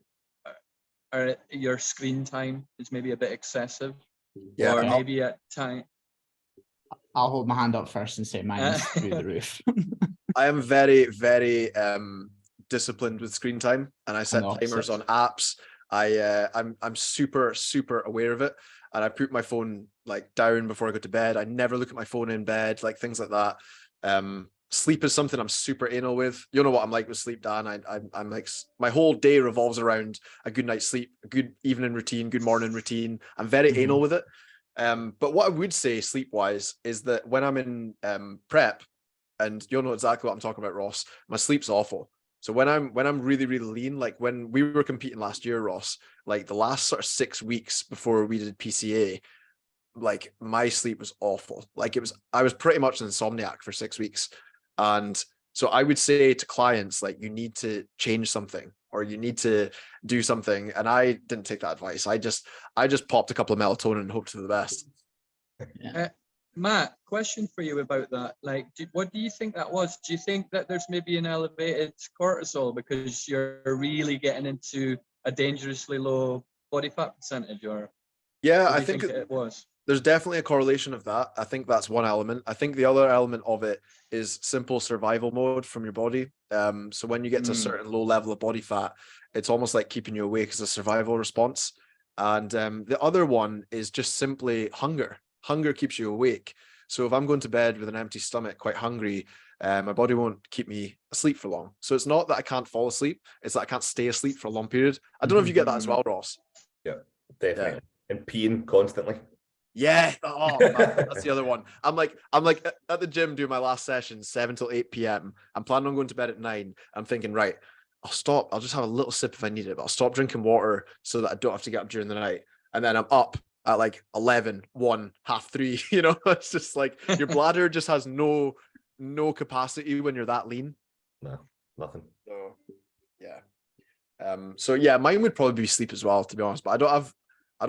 screen time is maybe a bit excessive, Yeah, or Okay. maybe at time. I'll hold my hand up first and say mine's through the roof. I am very, very disciplined with screen time, and I set the timers on opposite. apps. I'm super, super aware of it, and I put my phone like down before I go to bed. I never look at my phone in bed, like things like that. Sleep is something I'm super anal with. You know what I'm like with sleep, Dan. I'm like, my whole day revolves around a good night's sleep, a good evening routine, good morning routine. I'm very Mhm. anal with it. But what I would say sleep wise is that when I'm in prep, and you'll know exactly what I'm talking about, Ross, my sleep's awful. So when I'm really, really lean, like when we were competing last year, Ross, like the last sort of 6 weeks before we did PCA, like my sleep was awful. Like I was pretty much an insomniac for 6 weeks. And so I would say to clients, like, you need to change something or you need to do something. And I didn't take that advice. I just popped a couple of melatonin and hoped for the best. Matt, question for you about that. Like, what do you think that was? Do you think that there's maybe an elevated cortisol because you're really getting into a dangerously low body fat percentage, or Yeah, what do I you think think it was? there's definitely a correlation of that. I think that's one element. I think the other element of it is simple survival mode from your body. So when you get to a certain low level of body fat, it's almost like keeping you awake as a survival response. And the other one is just simply hunger. Hunger keeps you awake. So if I'm going to bed with an empty stomach, quite hungry, my body won't keep me asleep for long. So it's not that I can't fall asleep, it's that I can't stay asleep for a long period. I don't know if you get that as well, Ross. Yeah, definitely. And peeing constantly. Yeah, that's the other one. I'm like at the gym doing my last session 7 till 8 p.m. I'm planning on going to bed at 9. I'm thinking, right, I'll stop. I'll just have a little sip if I need it, but I'll stop drinking water so that I don't have to get up during the night. And then I'm up at like 11, 1, half 3. You know, it's just like your bladder just has no capacity when you're that lean. No, nothing. So yeah. So yeah, mine would probably be sleep as well, to be honest. But I don't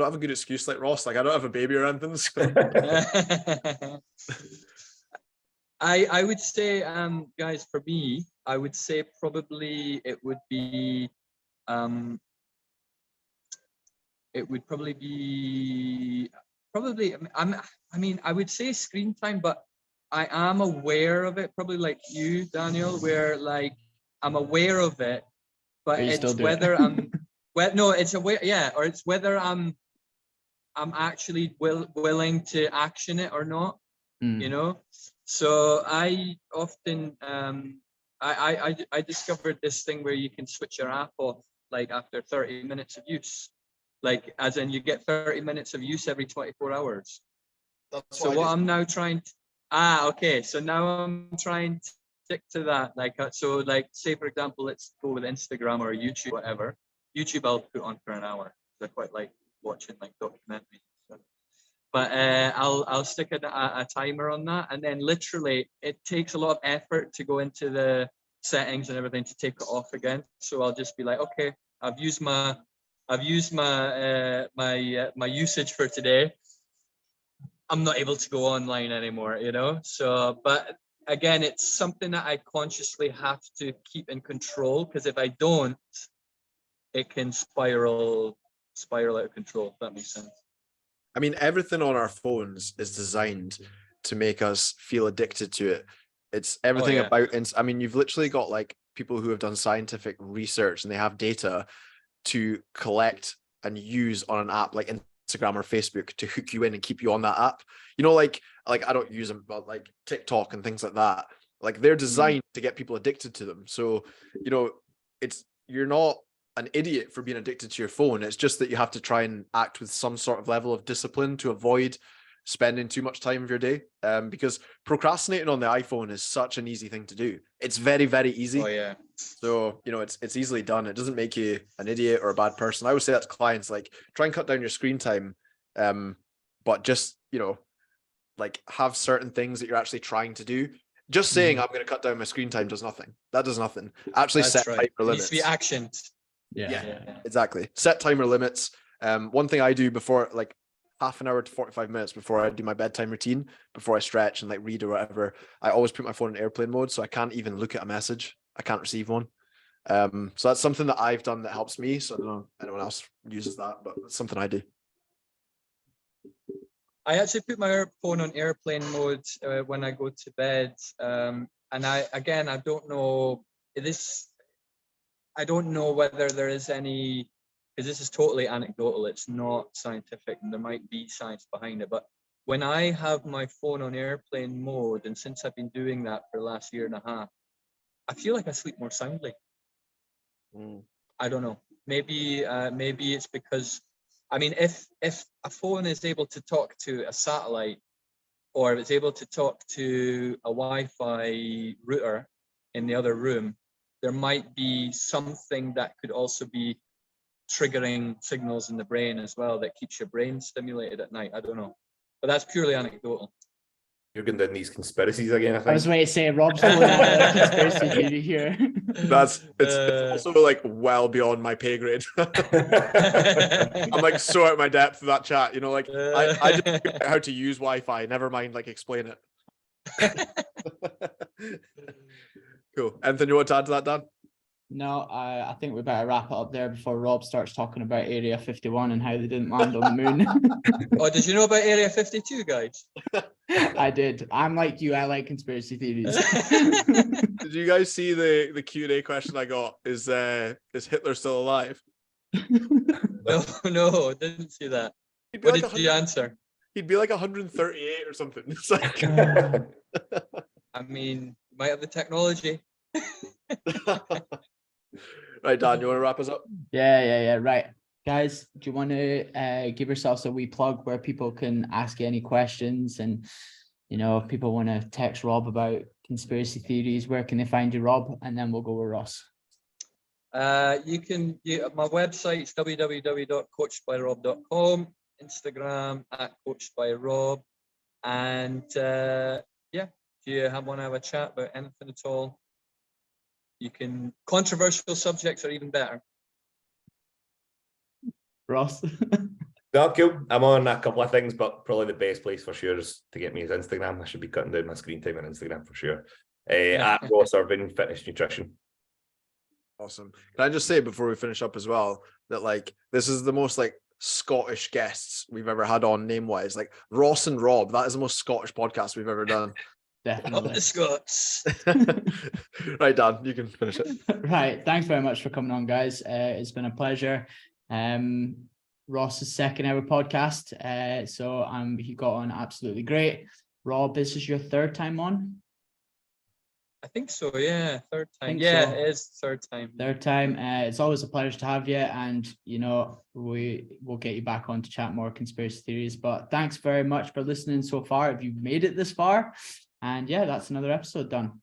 have a good excuse like Ross. Like I don't have a baby or anything. So. I would say, guys, for me, I would say probably it would probably be I mean, I would say screen time, but I am aware of it, probably like you, Daniel, where like I'm aware of it, but But you still it's do it. whether it's aware, yeah, or it's whether I'm actually willing to action it or not, you know. So I often I discovered this thing where you can switch your app off like after 30 minutes of use, like as in you get 30 minutes of use every 24 hours. That's So what I'm now trying to, okay, so now I'm trying to stick to that. Like, so like, say for example, let's go with Instagram or YouTube, whatever. YouTube I'll put on for an hour. I quite like watching like documentaries. But I'll stick a timer on that, and then literally it takes a lot of effort to go into the settings and everything to take it off again. So I'll just be like, okay, I've used my my usage for today. I'm not able to go online anymore, you know. So, but again, it's something that I consciously have to keep in control, because if I don't, it can spiral out of control. If that makes sense. I mean, everything on our phones is designed to make us feel addicted to it. It's everything about, I mean, you've literally got like people who have done scientific research and they have data to collect and use on an app like Instagram or Facebook to hook you in and keep you on that app. You know, like I don't use them, but like TikTok and things like that. Like they're designed to get people addicted to them. So, you know, you're not an idiot for being addicted to your phone. It's just that you have to try and act with some sort of level of discipline to avoid spending too much time of your day. Because procrastinating on the iPhone is such an easy thing to do. It's very, very easy. Oh yeah. So, you know, it's easily done. It doesn't make you an idiot or a bad person. I would say that to clients, like, try and cut down your screen time. But just, you know, like have certain things that you're actually trying to do. Just saying I'm going to cut down my screen time does nothing. That does nothing. Actually set timer limits. It needs to be actioned. Yeah, exactly. Set timer limits. One thing I do before, like half an hour to 45 minutes before I do my bedtime routine, before I stretch and like read or whatever, I always put my phone in airplane mode, so I can't even look at a message. I can't receive one. So that's something that I've done that helps me. So I don't know if anyone else uses that, but it's something I do. I actually put my phone on airplane mode when I go to bed. And I don't know this. I don't know whether there is any, because this is totally anecdotal. It's not scientific, and there might be science behind it. But when I have my phone on airplane mode, and since I've been doing that for the last year and a half, I feel like I sleep more soundly. I don't know. Maybe it's because, I mean, if a phone is able to talk to a satellite, or if it's able to talk to a Wi-Fi router in the other room, there might be something that could also be triggering signals in the brain as well that keeps your brain stimulated at night. I don't know, but that's purely anecdotal. You're going down these conspiracies again, I think. I was waiting to say Rob's going out a conspiracy theory here. It's also like well beyond my pay grade. I'm like so out of my depth of that chat, you know, like I just figure out how to use Wi-Fi, never mind like explain it. Cool. Anything you want to add to that, Dan? No, I think we better wrap it up there before Rob starts talking about Area 51 and how they didn't land on the moon. Oh, did you know about Area 52, guys? I did. I'm like you. I like conspiracy theories. Did you guys see the Q&A question I got? Is Hitler still alive? No, didn't see that. What did you answer? He'd be like 138 or something. It's like I mean, might have the technology. Right, Dan, you want to wrap us up? Yeah. Right. Guys, do you want to give yourselves a wee plug where people can ask you any questions? And, you know, if people want to text Rob about conspiracy theories, where can they find you, Rob? And then we'll go with Ross. My website's www.coachedbyrob.com, Instagram @coachedbyrob. And if you want to have a chat about anything at all, you can. Controversial subjects are even better. Ross. No, cool. I'm on a couple of things, but probably the best place for sure is to get me is Instagram. I should be cutting down my screen time on Instagram for sure. At Ross Irving Fitness Nutrition. Awesome. Can I just say before we finish up as well that like this is the most like Scottish guests we've ever had on name wise. Like Ross and Rob, that is the most Scottish podcast we've ever done. Definitely. The Scots. Right, Dan, you can finish it. Right. Thanks very much for coming on, guys. It's been a pleasure. Ross's second ever podcast. So he got on absolutely great. Rob, this is your third time on? I think so, yeah. Third time. Think Yeah, so. it is third time. Third time. It's always a pleasure to have you. And, you know, we will get you back on to chat more conspiracy theories. But thanks very much for listening so far, if you've made it this far. And yeah, that's another episode done.